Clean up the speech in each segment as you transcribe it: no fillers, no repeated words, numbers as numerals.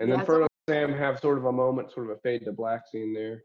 And then Frodo and Sam have sort of a moment, sort of a fade to black scene there.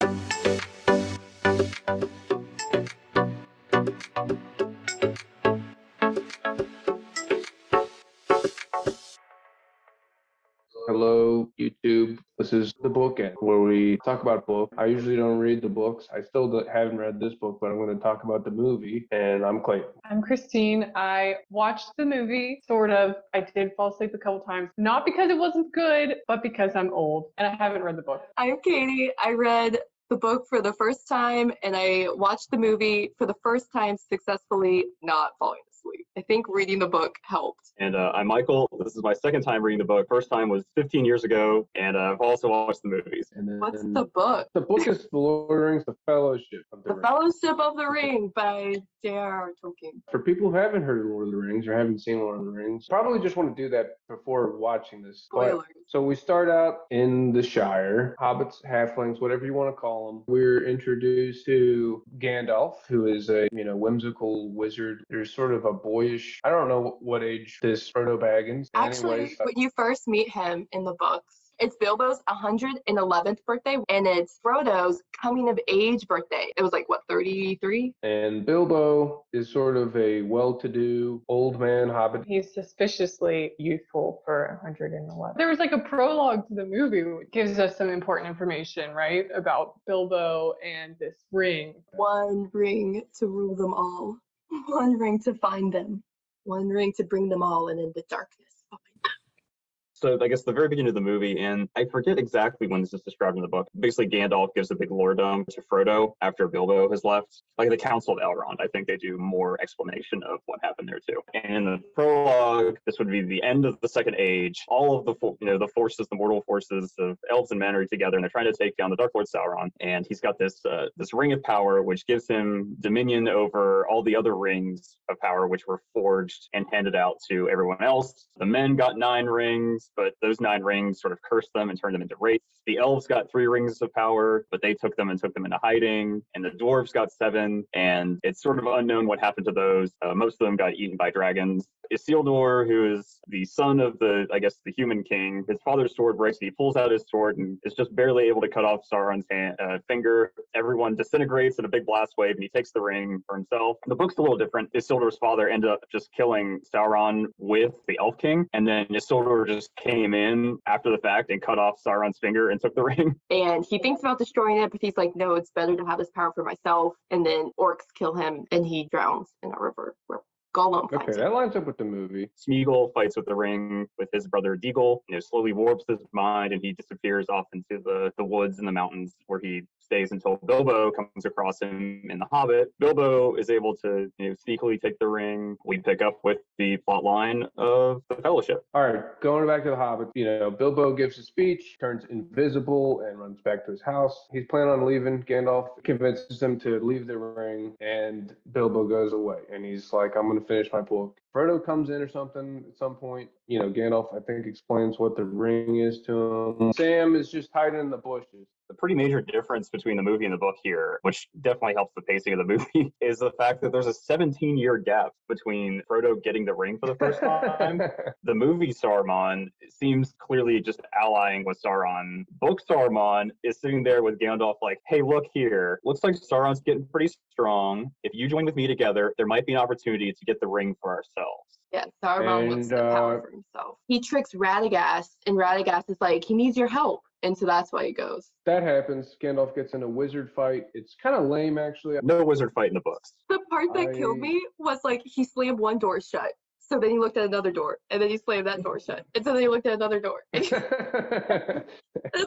Hello, YouTube. This is the Bookend, where we talk about books. I usually don't read the books. I still haven't read this book, but I'm going to talk about the movie. And I'm Clayton. I'm Christine. I watched the movie, sort of. I did fall asleep a couple times, not because it wasn't good, but because I'm old and I haven't read the book. I'm Katie. I read the book for the first time and I watched the movie for the first time successfully, not falling asleep. I think reading the book helped. And I'm Michael. This is my second time reading the book. First time was 15 years ago, and I've also watched the movies. What's the book? The book is The Lord of the Rings, The Fellowship of the Ring. Fellowship of the Ring by J.R.R. Tolkien. For people who haven't heard of Lord of the Rings or haven't seen Lord of the Rings, probably just want to do that before watching this. Spoilers. So we start out in the Shire, hobbits, halflings, whatever you want to call them. We're introduced to Gandalf, who is a whimsical wizard. There's sort of a boyish, I don't know what age this Frodo Baggins. Actually, anyways, when you first meet him in the books, it's Bilbo's 111th birthday, and it's Frodo's coming of age birthday. It was like, what, 33? And Bilbo is sort of a well-to-do old man hobbit. He's suspiciously youthful for 111. There was like a prologue to the movie, which gives us some important information, right? About Bilbo and this ring. One ring to rule them all. One ring to find them. One ring to bring them all and in the darkness. Oh my God. So I guess the very beginning of the movie, and I forget exactly when this is described in the book. Basically, Gandalf gives a big lordom to Frodo after Bilbo has left. Like the Council of Elrond, I think they do more explanation of what happened there too. And in the prologue, this would be the end of the Second Age. All of the the forces, the mortal forces of elves and men are together, and they're trying to take down the Dark Lord Sauron. And he's got this this ring of power, which gives him dominion over all the other rings of power, which were forged and handed out to everyone else. The men got 9 rings, but those 9 rings sort of cursed them and turned them into wraiths. The elves got 3 rings of power, but they took them and took them into hiding. And the dwarves got 7, and it's sort of unknown what happened to those. Most of them got eaten by dragons. Isildur, who is the son of the human king, his father's sword breaks, and he pulls out his sword and is just barely able to cut off Sauron's finger. Everyone disintegrates in a big blast wave, and he takes the ring for himself. The book's a little different. Isildur's father ended up just killing Sauron with the Elf King, and then Isildur just came in after the fact and cut off Sauron's finger and took the ring. And he thinks about destroying it, but he's like, no, it's better to have this power for myself. And then orcs kill him, and he drowns in a river where Gollum finds Okay, him. that lines up with the movie. Smeagol fights with the ring with his brother Deagle, slowly warps his mind, and he disappears off into the woods and the mountains, where he stays until Bilbo comes across him in The Hobbit. Bilbo is able to sneakily take the ring. We pick up with the plot line of the Fellowship. All right, going back to the Hobbit, Bilbo gives a speech, turns invisible, and runs back to his house. He's planning on leaving. Gandalf convinces him to leave the ring, and Bilbo goes away. And he's like, I'm going to finish my book. Frodo comes in or something at some point. Gandalf, I think, explains what the ring is to him. Sam is just hiding in the bushes. The pretty major difference between the movie and the book here, which definitely helps the pacing of the movie, is the fact that there's a 17-year gap between Frodo getting the ring for the first time. The movie Saruman seems clearly just allying with Sauron. Book Saruman is sitting there with Gandalf like, hey, look here. Looks like Sauron's getting pretty strong. If you join with me together, there might be an opportunity to get the ring for ourselves. Yeah, Saruman wants the power for himself. He tricks Radagast, and Radagast is like, he needs your help. And so that's why he goes. That happens. Gandalf gets in a wizard fight. It's kind of lame, actually. No wizard fight in the books. The part that killed me was like he slammed one door shut. So then he looked at another door, and then he slammed that door shut. And so then he looked at another door. It's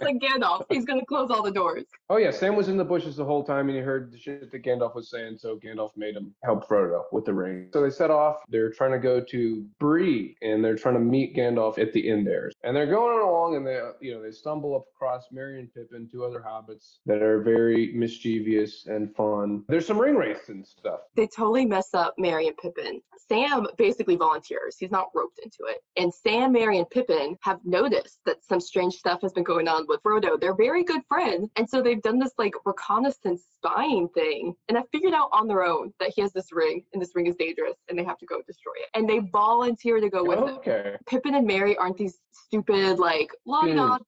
like Gandalf. He's going to close all the doors. Oh, yeah. Sam was in the bushes the whole time, and he heard the shit that Gandalf was saying, so Gandalf made him help Frodo with the ring. So they set off. They're trying to go to Bree, and they're trying to meet Gandalf at the inn there. And they're going along, and they stumble across Merry and Pippin, 2 other hobbits that are very mischievous and fun. There's some ring wraiths and stuff. They totally mess up Merry and Pippin. Sam basically volunteers. He's not roped into it. And Sam, Merry, and Pippin have noticed that some strange stuff has been going on with Frodo. They're very good friends. And so they've done this like reconnaissance spying thing. And I figured out on their own that he has this ring and this ring is dangerous and they have to go destroy it. And they volunteer to go with him. Pippin and Merry aren't these stupid, like,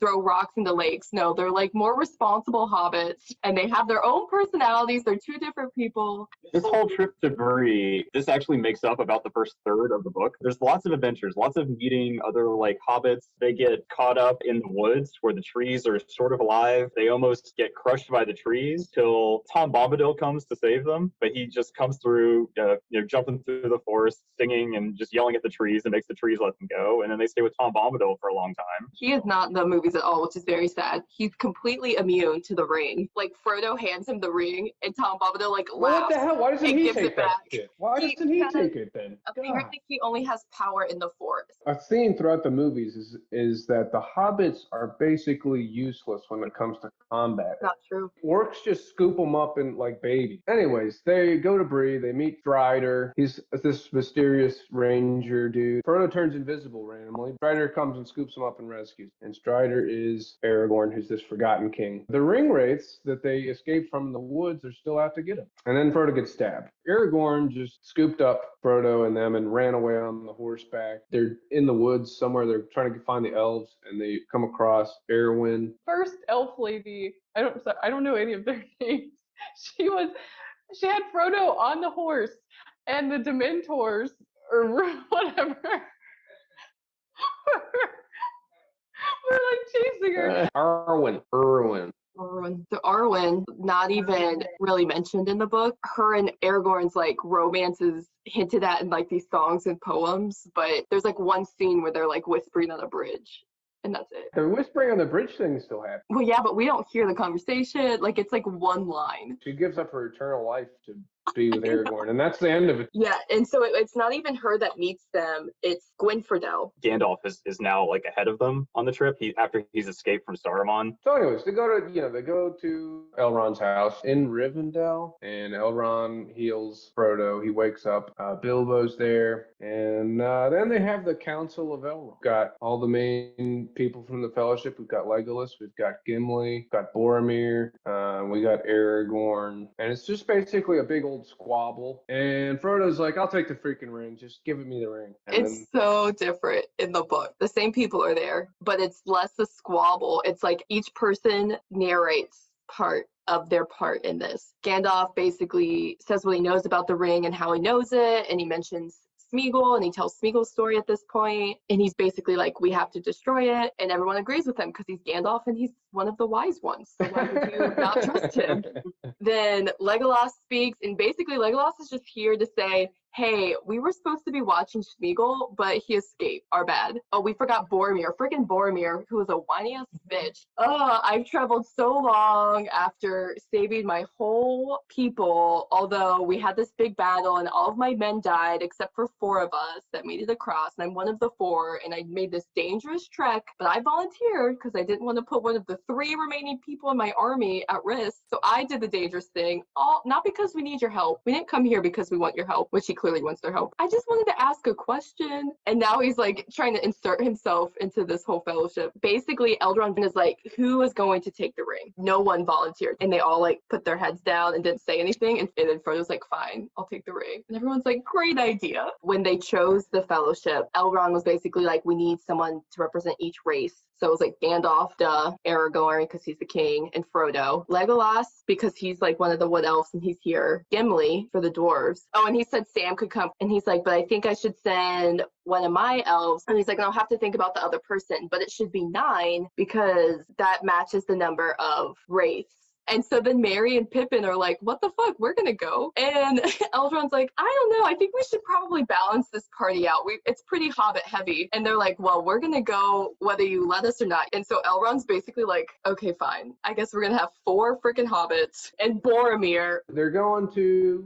throw rocks into lakes. No, they're like more responsible hobbits and they have their own personalities. They're two different people. This whole trip to Bree, this actually makes up about the first third of the book. There's lots of adventures, lots of meeting other like hobbits. They get caught up in the woods where the trees are sort of alive. They almost get crushed by the trees till Tom Bombadil comes to save them. But he just comes through, jumping through the forest, singing and just yelling at the trees and makes the trees let them go. And then they stay with Tom Bombadil for a long time. He is not in the movies at all, which is very sad. He's completely immune to the ring. Like Frodo hands him the ring and Tom Bombadil like laughs. What the hell? Why doesn't he take that shit? Why doesn't he take it then? Apparently he only has power in the forest. A theme throughout the movies is that the hobbits are basically useless when it comes to combat. Not true. Orcs just scoop them up in like babies. Anyways, they go to Bree, they meet Strider. He's this mysterious ranger dude. Frodo turns invisible randomly. Strider comes and scoops him up and rescues. And Strider is Aragorn, who's this forgotten king. The ring wraiths that they escaped from the woods are still out to get him. And then Frodo gets stabbed. Aragorn just scooped up Frodo and them and ran away on the horseback. They're in the woods somewhere. They're trying to find the elves and they come across Arwen. First elf lady, I don't know any of their names. She had Frodo on the horse and the Dementors or whatever were like chasing her. Arwen. The Arwen, not even really mentioned in the book. Her and Aragorn's like romance is hinted at in like these songs and poems, but there's like one scene where they're like whispering on a bridge. And that's it. The whispering on the bridge thing still happens. Well, yeah, but we don't hear the conversation. Like, it's like one line. She gives up her eternal life to be with Aragorn, and that's the end of it. Yeah, and so it's not even her that meets them. It's Gwynfredel. Gandalf is now like ahead of them on the trip. After he's escaped from Saruman. So, anyways, they go to Elrond's house in Rivendell, and Elrond heals Frodo. He wakes up. Bilbo's there, and then they have the Council of Elrond. We've got all the main people from the Fellowship. We've got Legolas. We've got Gimli. We've got Boromir. We got Aragorn, and it's just basically a big old squabble. And Frodo's like, "I'll take the freaking ring. Just give me the ring." And it's so different in the book. The same people are there, but it's less a squabble. It's like each person narrates part of their part in this. Gandalf basically says what he knows about the ring and how he knows it, and he mentions Smeagol, and he tells Smeagol's story at this point, and he's basically like, we have to destroy it, and everyone agrees with him because he's Gandalf and he's one of the wise ones. So why would you not trust him? Then Legolas speaks, and basically Legolas is just here to say, hey, we were supposed to be watching Smeagol, but he escaped. Our bad. Oh, we forgot Boromir. Freaking Boromir, who was a whiny-ass bitch. Oh, I've traveled so long after saving my whole people, although we had this big battle and all of my men died except for 4 of us that made it across, and I'm one of the 4, and I made this dangerous trek, but I volunteered because I didn't want to put one of the 3 remaining people in my army at risk, so I did the dangerous thing, all not because we need your help. We didn't come here because we want your help, which he clearly wants their help. I just wanted to ask a question. And now he's like trying to insert himself into this whole fellowship. Basically, Elrond is like, who is going to take the ring? No one volunteered. And they all like put their heads down and didn't say anything. And then Frodo's like, fine, I'll take the ring. And everyone's like, great idea. When they chose the fellowship, Elrond was basically like, we need someone to represent each race. So it was like Gandalf, Aragorn, because he's the king, and Frodo. Legolas, because he's like one of the wood elves and he's here. Gimli, for the dwarves. Oh, and he said Sam could come. And he's like, but I think I should send one of my elves. And he's like, I'll have to think about the other person, but it should be 9 because that matches the number of wraiths. And so then Merry and Pippin are like, what the fuck? We're going to go. And Elrond's like, I don't know. I think we should probably balance this party out. It's pretty hobbit heavy. And they're like, well, we're going to go whether you let us or not. And so Elrond's basically like, okay, fine. I guess we're going to have 4 freaking hobbits and Boromir. They're going to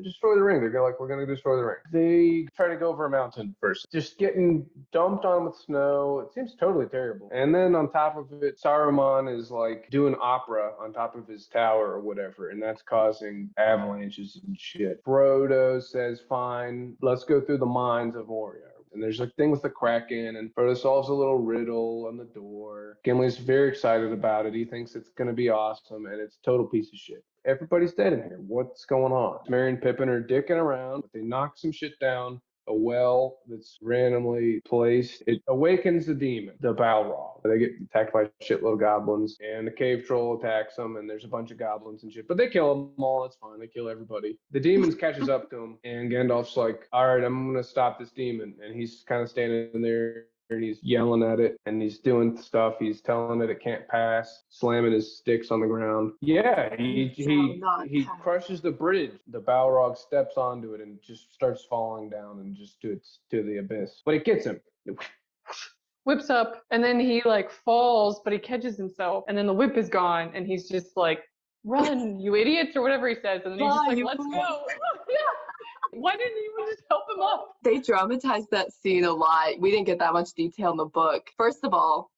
destroy the ring. We're going to destroy the ring. They try to go over a mountain first, just getting dumped on with snow. It seems totally terrible. And then on top of it, Saruman is like doing opera on top top of his tower or whatever, and that's causing avalanches and shit. Frodo says, fine, let's go through the mines of Moria. And there's a thing with the Kraken, and Frodo solves a little riddle on the door. Gimli's very excited about it. He thinks it's going to be awesome, and it's a total piece of shit. Everybody's dead in here. What's going on? Merry and Pippin are dicking around. They knock some shit down. A well that's randomly placed. It awakens the demon, the Balrog. They get attacked by a shitload of goblins, and the cave troll attacks them, and there's a bunch of goblins and shit. But they kill them all. It's fine. They kill everybody. The demon catches up to him, and Gandalf's like, all right, I'm going to stop this demon. And he's kind of standing there, and he's yelling at it, and he's doing stuff. He's telling it can't pass, slamming his sticks on the ground. Yeah, he crushes the bridge. The Balrog steps onto it and just starts falling down and just to the abyss. But it gets him. Whips up, and then he like falls, but he catches himself, and then the whip is gone, and he's just like, run, you idiots, or whatever he says, and then he's just like, let's go. Yeah. Why didn't anyone just help him up? They dramatized that scene a lot. We didn't get that much detail in the book. First of all,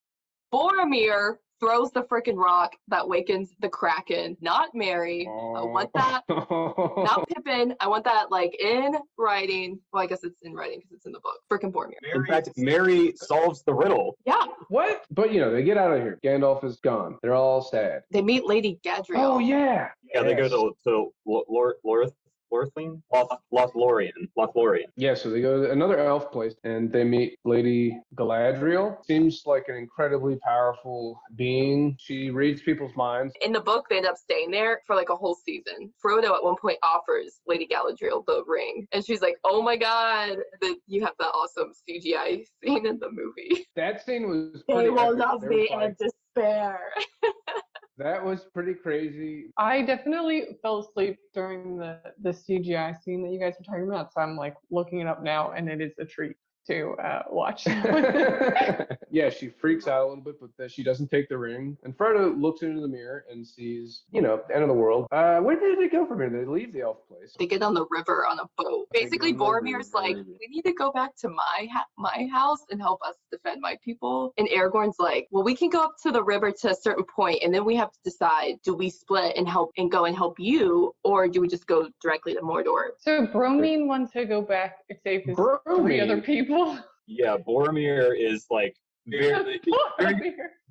Boromir throws the freaking rock that wakens the Kraken, not Merry. I want that. Not Pippin. I want that like in writing. Well, I guess it's in writing because it's in the book. Freaking Boromir. In fact, Merry solves the riddle. Yeah. What? But they get out of here. Gandalf is gone. They're all sad. They meet Lady Galadriel. Oh yeah. Yeah, they go to Lothlorien. Yeah, so they go to another elf place and they meet Lady Galadriel. Seems like an incredibly powerful being. She reads people's minds. In the book, they end up staying there for like a whole season. Frodo at one point offers Lady Galadriel the ring, and she's like, "Oh my god!" That you have that awesome CGI scene in the movie. That scene was pretty They will epic. love me in despair. That was pretty crazy. I definitely fell asleep during the CGI scene that you guys were talking about, so I'm like looking it up now, and it is a treat to watch. Yeah, she freaks out a little bit, but she doesn't take the ring. And Frodo looks into the mirror and sees, the end of the world. Where did they go from here? They leave the elf place. They get on the river on a boat. Basically, Boromir's like, we need to go back to my house and help us defend my people. And Aragorn's like, well, we can go up to the river to a certain point, and then we have to decide, do we split and go and help you, or do we just go directly to Mordor? So Boromir wants to go back and save his three other people. Yeah, Boromir is like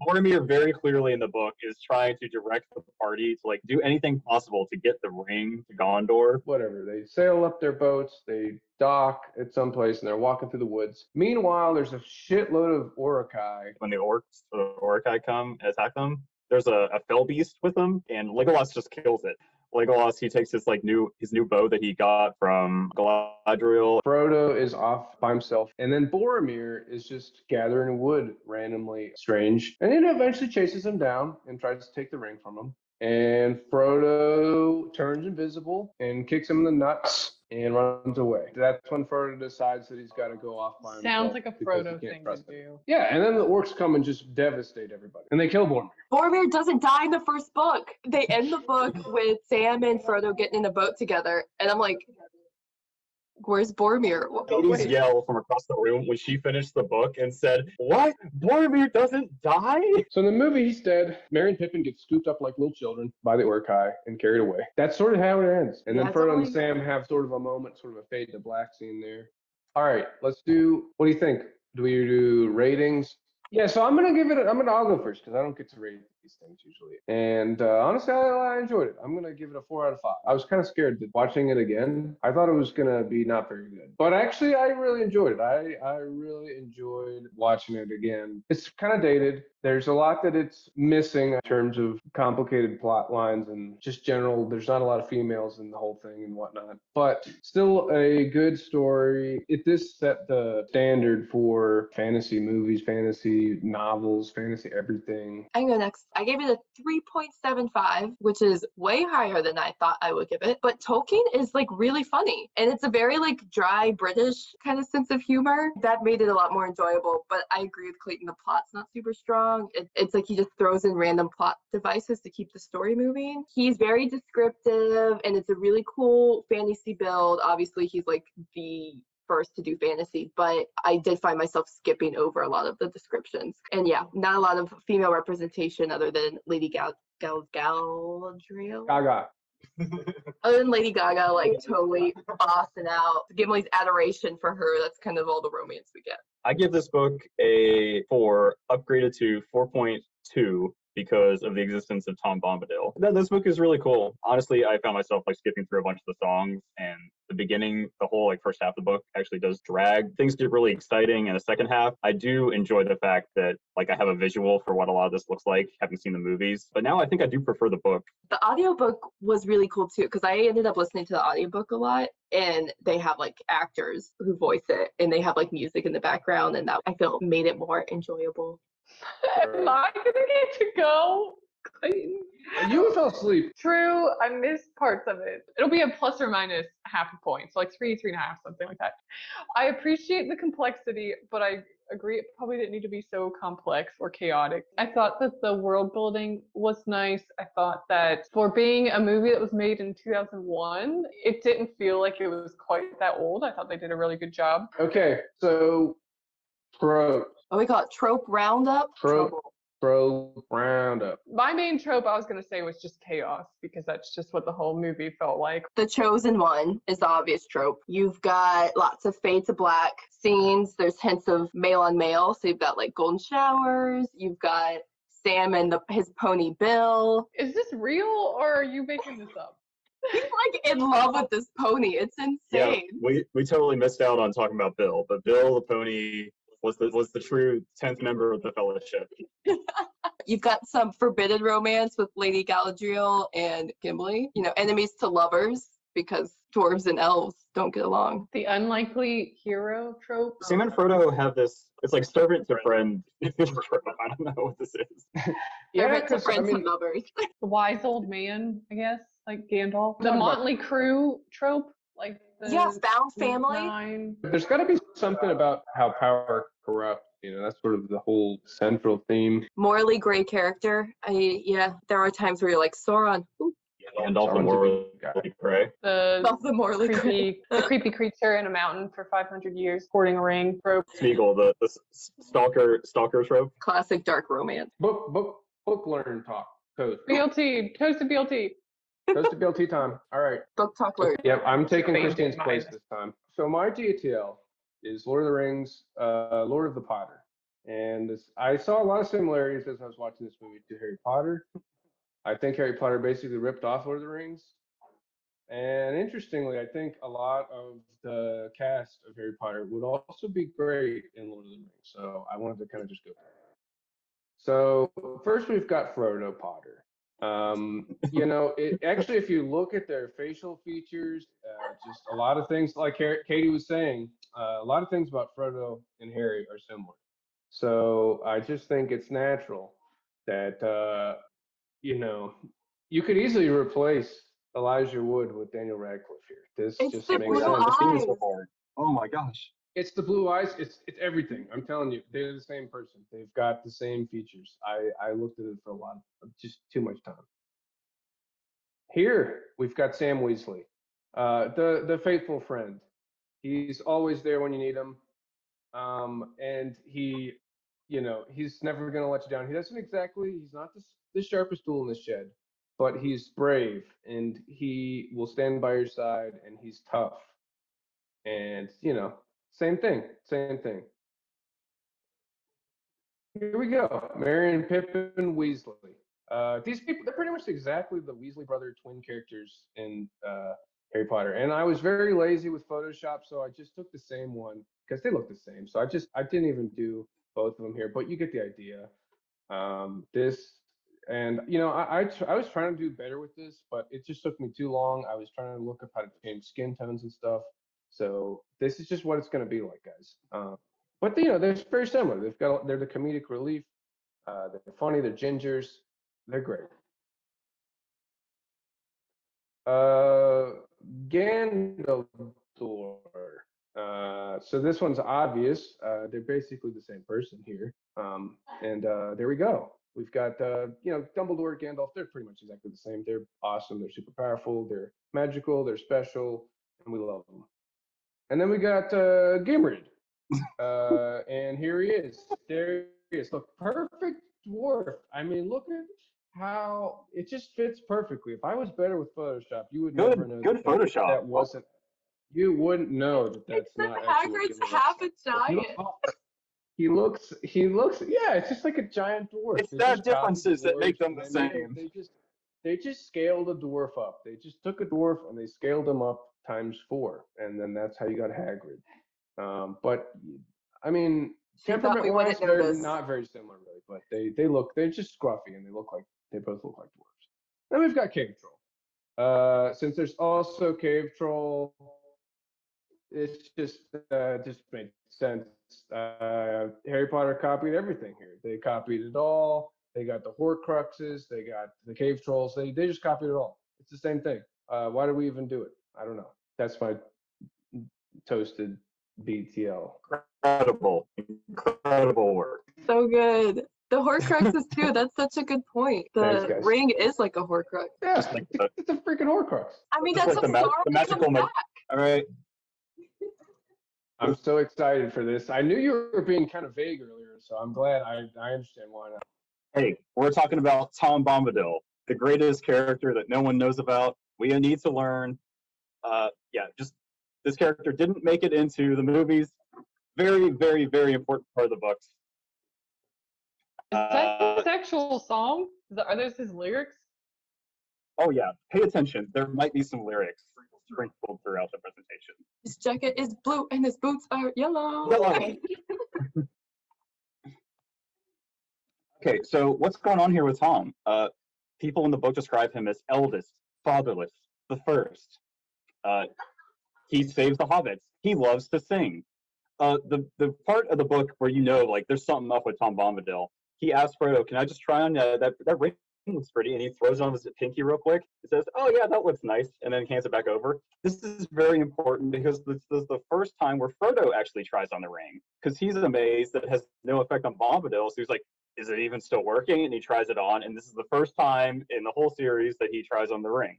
Boromir very clearly in the book is trying to direct the party to like do anything possible to get the ring to Gondor. Whatever. They sail up their boats, they dock at some place, and they're walking through the woods. Meanwhile, there's a shitload of Uruk-hai. When the Uruk-hai come and attack them, there's a fell beast with them, and Legolas just kills it. Legolas, he takes his new bow that he got from Galadriel. Frodo is off by himself, and then Boromir is just gathering wood randomly. Strange. And then eventually chases him down and tries to take the ring from him. And Frodo turns invisible and kicks him in the nuts and runs away. That's when Frodo decides that he's got to go off by himself. Sounds like a Frodo thing to do. Yeah, and then the orcs come and just devastate everybody. And they kill Boromir. Boromir doesn't die in the first book. They end the book with Sam and Frodo getting in a boat together. And I'm like, where's Boromir? Katie's yell from across the room when she finished the book and said, "What? Boromir doesn't die?" So in the movie, he's dead. Merry and Pippin get scooped up like little children by the Uruk-hai and carried away. That's sort of how it ends. And then Frodo and Sam have sort of a moment, sort of a fade to black scene there. All right, let's do, what do you think? Do we do ratings? Yeah, so I'll go first because I don't get to rate these things usually. And honestly, I enjoyed it. I'm going to give it a 4 out of 5. I was kind of scared watching it again. I thought it was going to be not very good. But actually, I really enjoyed it. I really enjoyed watching it again. It's kind of dated. There's a lot that it's missing in terms of complicated plot lines and just general, there's not a lot of females in the whole thing and whatnot. But still a good story. This set the standard for fantasy movies, fantasy novels, fantasy everything. I can go next. I gave it a 3.75, which is way higher than I thought I would give it. But Tolkien is like really funny. And it's a very like dry British kind of sense of humor that made it a lot more enjoyable. But I agree with Clayton, the plot's not super strong. It's like he just throws in random plot devices to keep the story moving. He's very descriptive and it's a really cool fantasy build. Obviously, he's like the first to do fantasy, but I did find myself skipping over a lot of the descriptions. And yeah, not a lot of female representation other than Lady Galadriel. Gaga. Other than Lady Gaga, like totally bossing out. Gimli's adoration for her, that's kind of all the romance we get. I give this book a 4, upgraded to 4.2 because of the existence of Tom Bombadil. This book is really cool. Honestly, I found myself like skipping through a bunch of the songs, and the beginning, the whole like first half of the book actually does drag. Things get really exciting in the second half. I do enjoy the fact that like I have a visual for what a lot of this looks like, having seen the movies. But now I think I do prefer the book. The audiobook was really cool too, because I ended up listening to the audiobook a lot, and they have like actors who voice it, and they have like music in the background, and that I felt made it more enjoyable. Am I gonna get to go? Clayton? You fell asleep. True, I missed parts of it. It'll be a plus or minus half a point, so like 3.5, something like that. I appreciate the complexity, but I agree it probably didn't need to be so complex or chaotic. I thought that the world building was nice. I thought that for being a movie that was made in 2001, it didn't feel like it was quite that old. I thought they did a really good job. Okay, so trope What we call it, Trope Roundup. Roundup. My main trope I was going to say was just chaos, because that's just what the whole movie felt like. The chosen one is the obvious trope. You've got lots of fade to black scenes. There's hints of male on male. So you've got like golden showers. You've got Sam and his pony Bill. Is this real or are you making this up? He's like in love with this pony. It's insane. Yeah, we totally missed out on talking about Bill, but Bill the pony was the true 10th member of the Fellowship. You've got some forbidden romance with Lady Galadriel and Gimli. You know, enemies to lovers, because dwarves and elves don't get along. The unlikely hero trope. Sam and Frodo have this, it's like servant to friend. I don't know what this is. Yeah, Servant to 'cause, friends and lovers. The wise old man, I guess, like Gandalf. The Talk about- motley crew trope, like the Yeah, found family. 9. there's got to be something about how power corrupts. You know, that's sort of the whole central theme. Morally gray character. Yeah, there are times where you're like, Sauron. Ooh, Gandalf the Sauron's a Morally good guy. Gray. the morally gray. The creepy creature in a mountain for 500 years, hoarding a ring trope. Smeagol, the stalker trope. Classic dark romance. Book learn talk. Toast. BLT, toasted BLT. Toast to BLT time. All right. Book talk alert. Yep, I'm taking Space Christine's mine. place this time. So my GATL is Lord of the Rings, Lord of the Potter. And I saw a lot of similarities as I was watching this movie to Harry Potter. I think Harry Potter basically ripped off Lord of the Rings. And interestingly, I think a lot of the cast of Harry Potter would also be great in Lord of the Rings. So I wanted to kind of just go there. So first we've got Frodo Potter. You know, actually, if you look at their facial features, just a lot of things, like Katie was saying, a lot of things about Frodo and Harry are similar. So I just think it's natural that, you know, you could easily replace Elijah Wood with Daniel Radcliffe here. This It's just the makes blue sense. I've seen this eyes. before. Oh my gosh. It's the blue eyes. It's everything. I'm telling you, they're the same person. They've got the same features. I looked at it for a lot of just too much time. Here we've got Sam Weasley, the faithful friend. He's always there when you need him, and he, you know, he's never gonna let you down. He doesn't exactly. He's not the sharpest tool in the shed, but he's brave and he will stand by your side, and he's tough. And you know, same thing. Here we go. Merry and Pippin Weasley. These people, they're pretty much exactly the Weasley brother twin characters in Harry Potter. And I was very lazy with Photoshop, so I just took the same one because they look the same. So I didn't even do both of them here, but you get the idea. You know, I was trying to do better with this, but it just took me too long. I was trying to look up how to change skin tones and stuff. So this is just what it's going to be like, guys. But you know, they're very similar. They're the comedic relief. They're funny. They're gingers. They're great. Gandalf. So this one's obvious. They're basically the same person here. There we go. We've got you know, Dumbledore, Gandalf. They're pretty much exactly the same. They're awesome. They're super powerful. They're magical. They're special, and we love them. And then we got Gimrid. And here he is. There he is. The perfect dwarf. I mean, look at how it just fits perfectly. If I was better with Photoshop, you would never know Good that Photoshop. that wasn't. You wouldn't know that that's Except not actually Hagrid's Gimli half a himself. giant. He looks, yeah, it's just like a giant dwarf. It's They that just copied differences that make dwarves them and the they made same. they just scaled a dwarf up. They just took a dwarf and they scaled him up times 4, and then that's how you got Hagrid. But I mean, She thought we temperament-wise, wouldn't they're notice. not very similar, really. But they're just scruffy, and they both look like dwarves. Then we've got Cave Troll. Since there's also Cave Troll, it's just made sense. Harry Potter copied everything here. They copied it all. They got the Horcruxes. They got the Cave Trolls. They just copied it all. It's the same thing. Why do we even do it? I don't know. That's my toasted BTL. Incredible work. So good. The Horcruxes too. That's such a good point. Thanks, The guys. ring is like a Horcrux. Yeah, Just like the, it's a freaking Horcrux. I mean, just that's like a the magical comes back. All right. I'm so excited for this. I knew you were being kind of vague earlier, so I'm glad I understand why not. Hey, we're talking about Tom Bombadil, the greatest character that no one knows about. We need to learn. Just this character didn't make it into the movies. Very, very, very important part of the books. Is that his actual song? Are those his lyrics? Oh yeah, pay attention. There might be some lyrics sprinkled throughout the presentation. His jacket is blue and his boots are yellow. Yellow. Okay, so what's going on here with Tom? People in the book describe him as eldest, fatherless, the first. He saves the hobbits. He loves to sing. The part of the book where like there's something up with Tom Bombadil. He asks Frodo, "Can I just try on that ring? Looks pretty," and he throws it on his pinky real quick. He says, "Oh yeah, that looks nice," and then hands it back over. This is very important because this is the first time where Frodo actually tries on the ring because he's amazed that it has no effect on Bombadil. So he's like, "Is it even still working?" And he tries it on, and this is the first time in the whole series that he tries on the ring.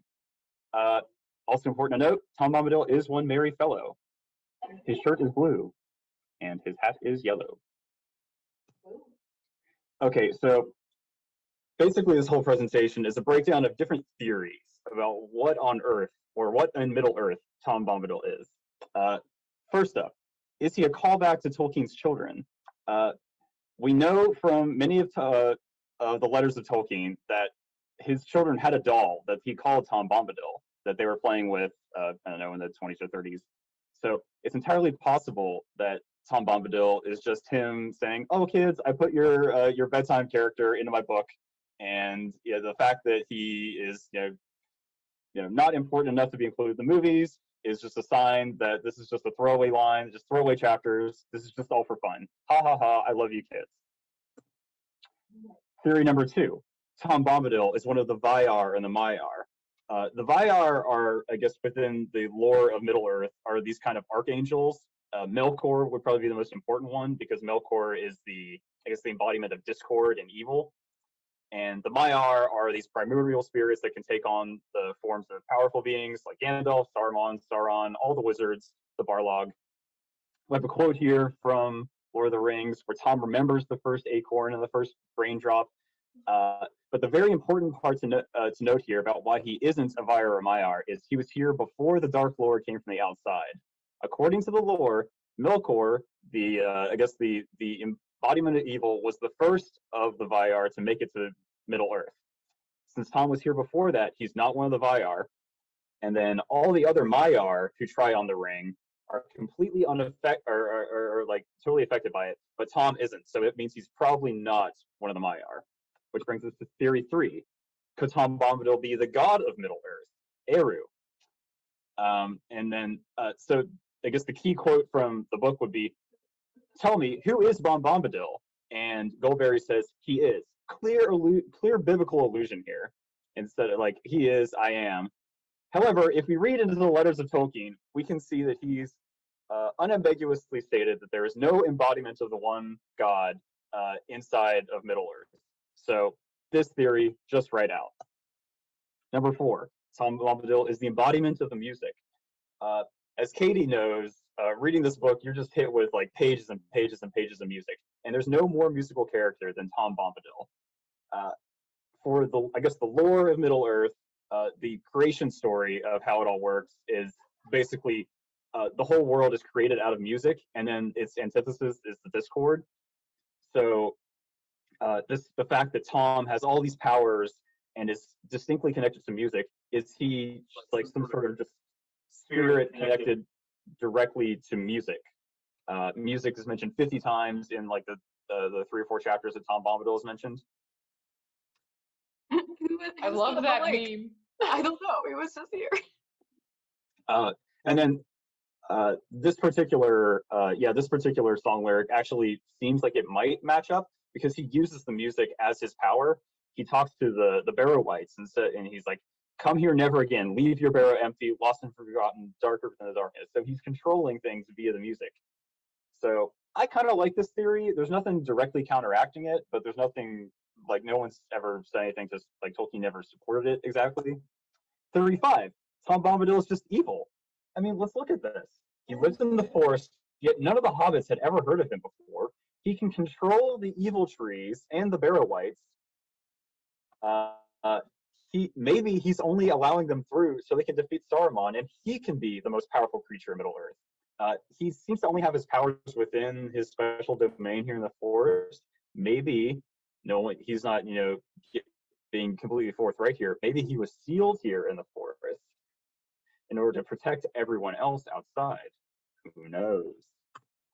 Also important to note, Tom Bombadil is one merry fellow. His shirt is blue, and his hat is yellow. Okay, so basically this whole presentation is a breakdown of different theories about what on Earth, or what in Middle Earth, Tom Bombadil is. First up, is he a callback to Tolkien's children? We know from many of the letters of Tolkien that his children had a doll that he called Tom Bombadil that they were playing with, I don't know, in the 20s or 30s. So it's entirely possible that Tom Bombadil is just him saying, "Oh, kids, I put your bedtime character into my book," and the fact that he is not important enough to be included in the movies is just a sign that this is just a throwaway line, just throwaway chapters. This is just all for fun. Ha ha ha! I love you, kids. Theory number 2: Tom Bombadil is one of the Valar and the Maiar. The Valar are, I guess, within the lore of Middle Earth, are these kind of archangels. Melkor would probably be the most important one because Melkor is the embodiment of discord and evil. And the Maiar are these primordial spirits that can take on the forms of powerful beings like Gandalf, Saruman, Sauron, all the wizards, the Barlog. We have a quote here from Lord of the Rings where Tom remembers the first acorn and the first raindrop. But the very important part to note here about why he isn't a Valar or Maiar is he was here before the Dark Lord came from the outside. According to the lore, Melkor, the embodiment of evil, was the first of the Valar to make it to Middle Earth. Since Tom was here before that, he's not one of the Valar. And then all the other Maiar who try on the ring are completely unaffected or like totally affected by it, but Tom isn't. So it means he's probably not one of the Maiar. Which brings us to theory 3. Could Tom Bombadil be the god of Middle Earth, Eru? And then, so I guess the key quote from the book would be, "Tell me, who is Bombadil?" And Goldberry says, "He is." Clear biblical allusion here. Instead of like, "He is, I am." However, if we read into the letters of Tolkien, we can see that he's unambiguously stated that there is no embodiment of the one God inside of Middle Earth. So this theory, just right out. Number 4, Tom Bombadil is the embodiment of the music. As Katie knows, reading this book, you're just hit with like pages and pages and pages of music. And there's no more musical character than Tom Bombadil. for the, I guess, the lore of Middle Earth, the creation story of how it all works is basically the whole world is created out of music, and then its antithesis is the discord. So the fact that Tom has all these powers and is distinctly connected to music, is he like some sort of just spirit connected directly to music? Music is mentioned 50 times in like the 3 or 4 chapters that Tom Bombadil has mentioned. I love that meme. I don't know. It was just here. And then this particular song lyric actually seems like it might match up because he uses the music as his power. He talks to the Barrow-wights and he's like, "Come here never again. Leave your barrow empty, lost and forgotten, darker than the darkness." So he's controlling things via the music. So I kind of like this theory. There's nothing directly counteracting it, but there's nothing, like, no one's ever said anything to, like, Tolkien never supported it exactly. 35. Tom Bombadil is just evil. I mean, let's look at this. He lives in the forest, yet none of the hobbits had ever heard of him before. He can control the evil trees and the Barrow-wights. Maybe he's only allowing them through so they can defeat Saruman, and he can be the most powerful creature in Middle Earth. He seems to only have his powers within his special domain here in the forest. Maybe he's not, being completely forthright here. Maybe he was sealed here in the forest in order to protect everyone else outside. Who knows?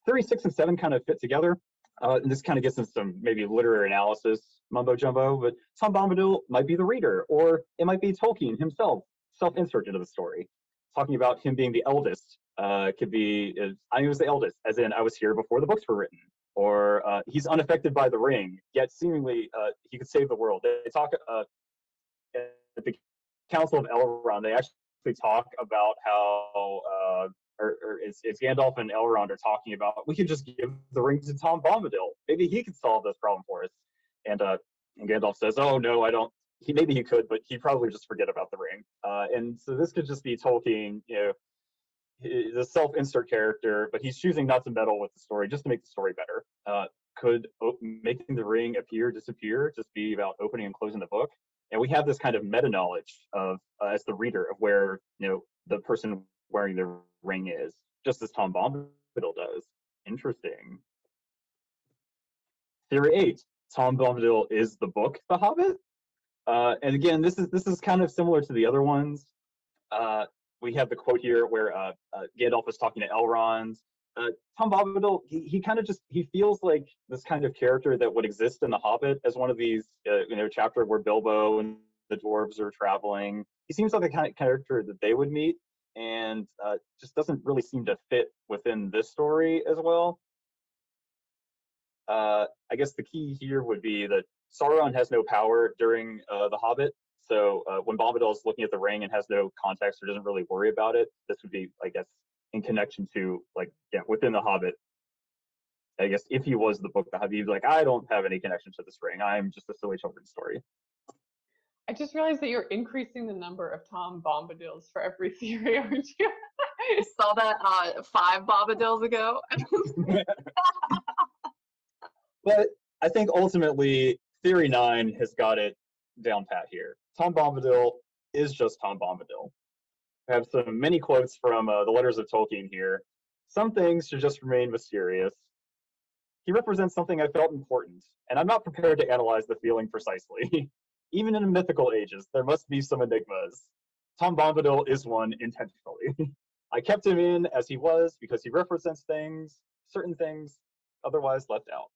36 and 7 kind of fit together. And this kind of gets into some maybe literary analysis mumbo jumbo, but Tom Bombadil might be the reader, or it might be Tolkien himself, self-insert into the story, talking about him being the eldest. Could be, I was the eldest, as in I was here before the books were written, or he's unaffected by the ring, yet seemingly he could save the world. They talk at the Council of Elrond, they actually talk about how it's Gandalf and Elrond are talking about, we could just give the ring to Tom Bombadil. Maybe he could solve this problem for us. And Gandalf says, "Oh no, I don't." Maybe he could, but he'd probably just forget about the ring. And so this could just be Tolkien, the self-insert character, but he's choosing not to meddle with the story just to make the story better. Could making the ring appear, disappear, just be about opening and closing the book? And we have this kind of meta knowledge of, as the reader, of where the person wearing the ring is, just as Tom Bombadil does. Interesting. Theory 8: Tom Bombadil is the book The Hobbit. And again, this is kind of similar to the other ones. We have the quote here where Gandalf is talking to Elrond. Tom Bombadil, he kind of he feels like this kind of character that would exist in The Hobbit as one of these, chapter where Bilbo and the dwarves are traveling. He seems like the kind of character that they would meet, and just doesn't really seem to fit within this story as well. I guess the key here would be that Sauron has no power during The Hobbit. So when Bombadil is looking at the ring and has no context or doesn't really worry about it, this would be, I guess, in connection to, within The Hobbit. I guess if he was the book The Hobbit, he'd be like, I don't have any connection to this ring. I'm just a silly children's story. I just realized that you're increasing the number of Tom Bombadils for every theory, aren't you? I saw that 5 Bombadils ago. But I think ultimately, Theory 9 has got it down pat here. Tom Bombadil is just Tom Bombadil. I have many quotes from the letters of Tolkien here. Some things should just remain mysterious. He represents something I felt important, and I'm not prepared to analyze the feeling precisely. Even in mythical ages, there must be some enigmas. Tom Bombadil is one intentionally. I kept him in as he was because he represents certain things, otherwise left out.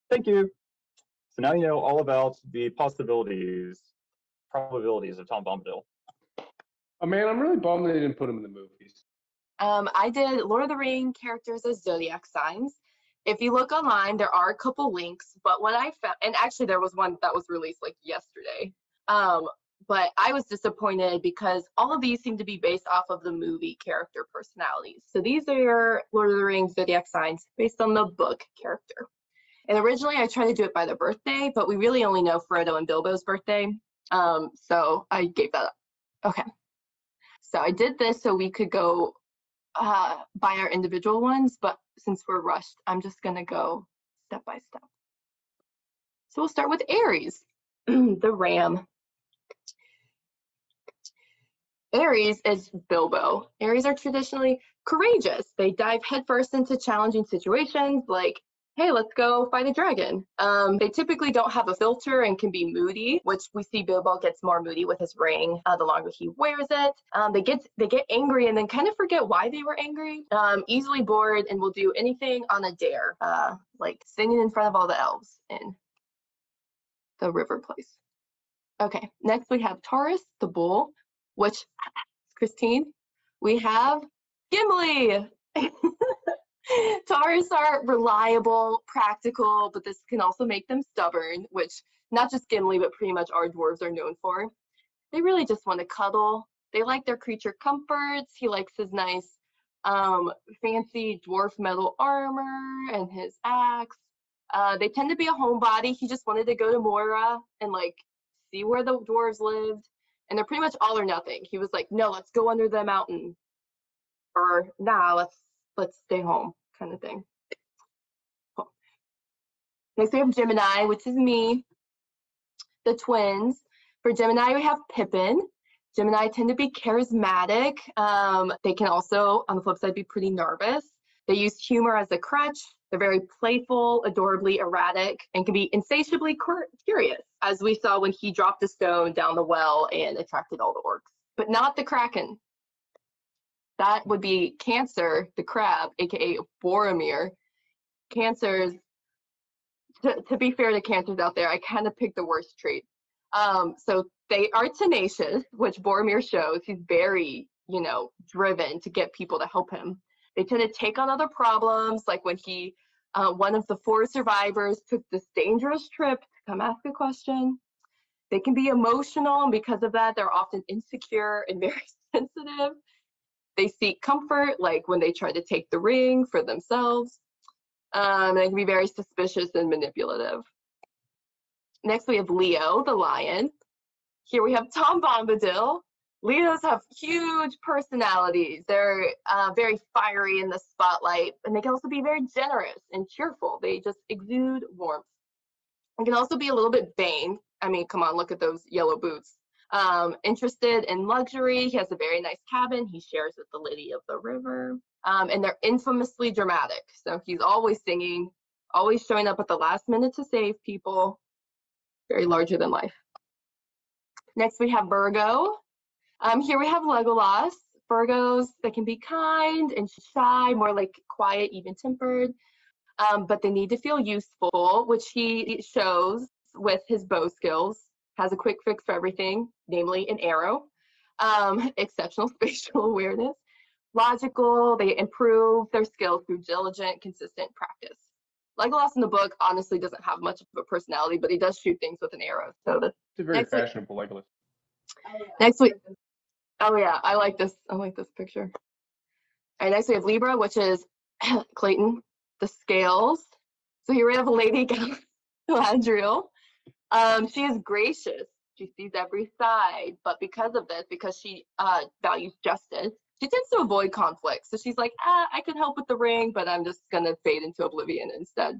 Thank you. So now you know all about the probabilities of Tom Bombadil. Oh man, I'm really bummed they didn't put him in the movies. I did Lord of the Ring characters as zodiac signs. If you look online, there are a couple links, but what I found, and actually there was one that was released yesterday, but I was disappointed because all of these seem to be based off of the movie character personalities. So these are your Lord of the Rings zodiac signs based on the book character. And originally I tried to do it by their birthday, but we really only know Frodo and Bilbo's birthday. So I gave that up. Okay. So I did this so we could go by our individual ones, but since we're rushed, I'm just gonna go step by step. So we'll start with Aries, the ram. Aries is Bilbo. Aries are traditionally courageous. They dive headfirst into challenging situations like, hey, let's go fight a dragon. They typically don't have a filter and can be moody, which we see Bilbo gets more moody with his ring the longer he wears it. They get angry and then kind of forget why they were angry. Easily bored and will do anything on a dare, like singing in front of all the elves in the river place. Okay, next we have Taurus, the bull, which, Christine, we have Gimli. Taurus are reliable, practical, but this can also make them stubborn, which not just Gimli, but pretty much our dwarves are known for. They really just want to cuddle. They like their creature comforts. He likes his nice fancy dwarf metal armor and his axe. They tend to be a homebody. He just wanted to go to Moira and like see where the dwarves lived. And they're pretty much all or nothing. He was like, no, let's go under the mountain. Or nah, let's stay home, kind of thing. Cool. Next we have Gemini, which is me, the twins. For Gemini, we have Pippin. Gemini tend to be charismatic. They can also, on the flip side, be pretty nervous. They use humor as a crutch. They're very playful, adorably erratic, and can be insatiably curious, as we saw when he dropped a stone down the well and attracted all the orcs. But not the Kraken. That would be Cancer, the crab, aka Boromir. Cancers, to be fair to Cancers out there, I kind of picked the worst trait. So they are tenacious, which Boromir shows. He's very, driven to get people to help him. They tend to take on other problems, like when he, one of the 4 survivors took this dangerous trip to come ask a question. They can be emotional, and because of that, they're often insecure and very sensitive. They seek comfort, like when they try to take the ring for themselves. They can be very suspicious and manipulative. Next, we have Leo, the lion. Here we have Tom Bombadil. Leos have huge personalities. They're very fiery in the spotlight, and they can also be very generous and cheerful. They just exude warmth. They can also be a little bit vain. I mean, come on, look at those yellow boots. Interested in luxury. He has a very nice cabin. He shares with the lady of the river. And they're infamously dramatic. So he's always singing, always showing up at the last minute to save people. Very larger than life. Next, we have Virgo. Here we have Legolas. Virgos, they can be kind and shy, more like quiet, even-tempered, but they need to feel useful, which he shows with his bow skills. Has a quick fix for everything, namely an arrow. Exceptional spatial awareness. Logical, they improve their skills through diligent, consistent practice. Legolas in the book honestly doesn't have much of a personality, but he does shoot things with an arrow. So that's It's a very fashionable Legolas. Next week. Oh yeah, I like this. I like this picture. All right, next we have Libra, which is Clayton, the scales. So here we have Lady Galadriel. She is gracious. She sees every side, but because of this, because she values justice, she tends to avoid conflict. So she's like, I can help with the ring, but I'm just gonna fade into oblivion instead.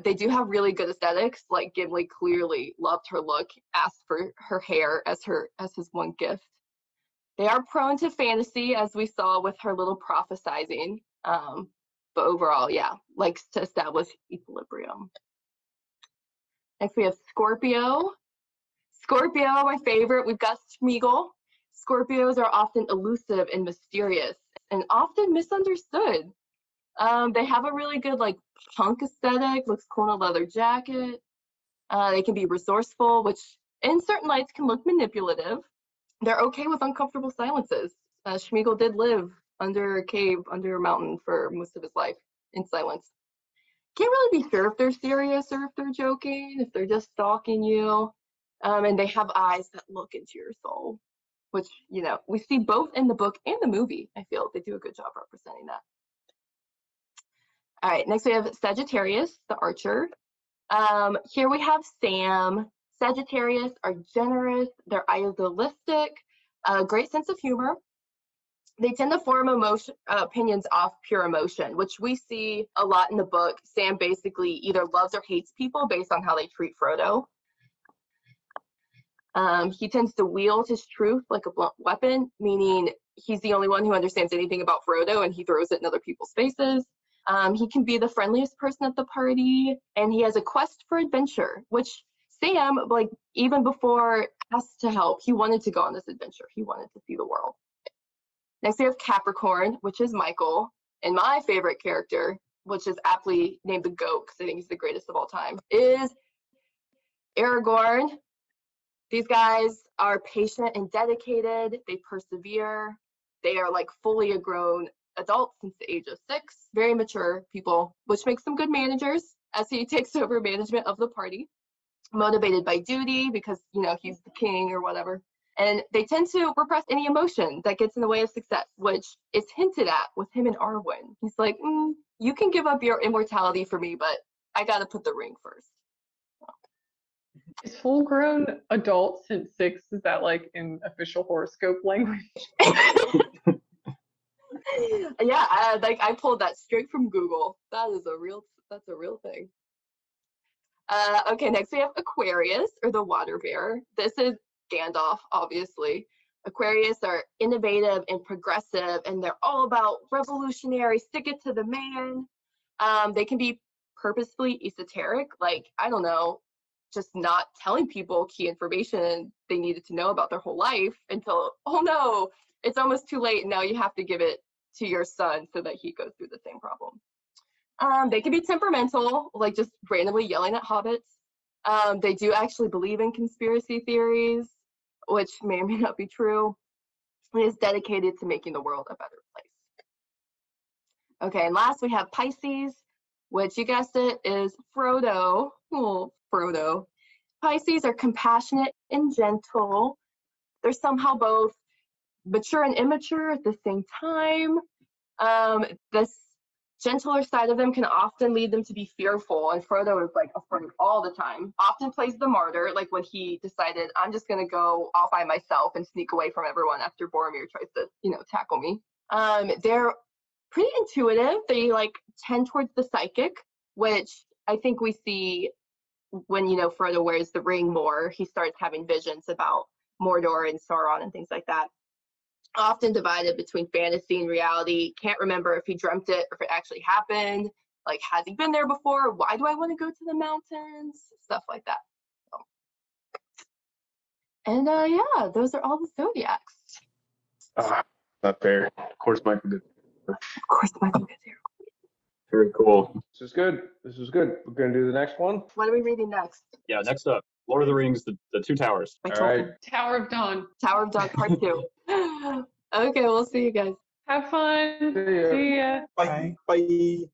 They do have really good aesthetics. Like Gimli clearly loved her look, asked for her hair as his one gift. They are prone to fantasy, as we saw with her little prophesizing. But overall, yeah, likes to establish equilibrium. Next, we have Scorpio. Scorpio, my favorite. We've got Smeagol. Scorpios are often elusive and mysterious and often misunderstood. They have a really good like punk aesthetic, looks cool in a leather jacket. They can be resourceful, which in certain lights can look manipulative. They're okay with uncomfortable silences. Smeagol did live under a cave, under a mountain for most of his life in silence. Can't really be sure if they're serious or if they're joking, if they're just stalking you. And they have eyes that look into your soul, which, we see both in the book and the movie. I feel they do a good job representing that. All right, next we have Sagittarius, the archer. Here we have Sam. Sagittarius are generous, they're idealistic, great sense of humor. They tend to form opinions off pure emotion, which we see a lot in the book. Sam basically either loves or hates people based on how they treat Frodo. He tends to wield his truth like a blunt weapon, meaning he's the only one who understands anything about Frodo, and he throws it in other people's faces. He can be the friendliest person at the party, and he has a quest for adventure, which Sam, like, even before asked to help, he wanted to go on this adventure. He wanted to see the world. Next, we have Capricorn, which is Michael, and my favorite character, which is aptly named the GOAT, because I think he's the greatest of all time, is Aragorn. These guys are patient and dedicated. They persevere. They are like fully grown adults since the age of 6, very mature people, which makes them good managers as he takes over management of the party, motivated by duty because, you know, he's the king or whatever. And they tend to repress any emotion that gets in the way of success, which is hinted at with him and Arwen. He's like, you can give up your immortality for me, but I got to put the ring first. Is full-grown adult since 6, is that like in official horoscope language? Yeah, I pulled that straight from Google. That's a real thing. Okay, next we have Aquarius, or the water bear. This is Gandalf, obviously. Aquarius are innovative and progressive, and they're all about revolutionary, stick it to the man. They can be purposefully esoteric, like, I don't know, just not telling people key information they needed to know about their whole life until, oh no, it's almost too late, and now you have to give it to your son so that he goes through the same problem. They can be temperamental, like just randomly yelling at hobbits. They do actually believe in conspiracy theories, which may or may not be true. He is dedicated to making the world a better place. Okay, and last we have Pisces, which, you guessed it, is Frodo. Oh, Frodo. Pisces are compassionate and gentle. They're somehow both mature and immature at the same time. This gentler side of them can often lead them to be fearful, and Frodo is like afraid all the time. Often plays the martyr, like when he decided, I'm just gonna go off by myself and sneak away from everyone after Boromir tries to, you know, tackle me. They're pretty intuitive. They like tend towards the psychic, which I think we see when, you know, Frodo wears the ring more. He starts having visions about Mordor and Sauron and things like that. Often divided between fantasy and reality. Can't remember if he dreamt it or if it actually happened. Like, has he been there before? Why do I want to go to the mountains? Stuff like that. So. And yeah, those are all the Zodiacs. Not fair. Of course, Michael did. Of course, Michael gets here. Very cool. This is good. This is good. We're gonna do the next one. What are we reading next? Yeah, next up, Lord of the Rings, the Two Towers. By All Tolkien. right. Tower of Dawn. Tower of Dawn Part 2. Okay, we'll see you guys. Have fun. See ya. See ya. Bye. Bye.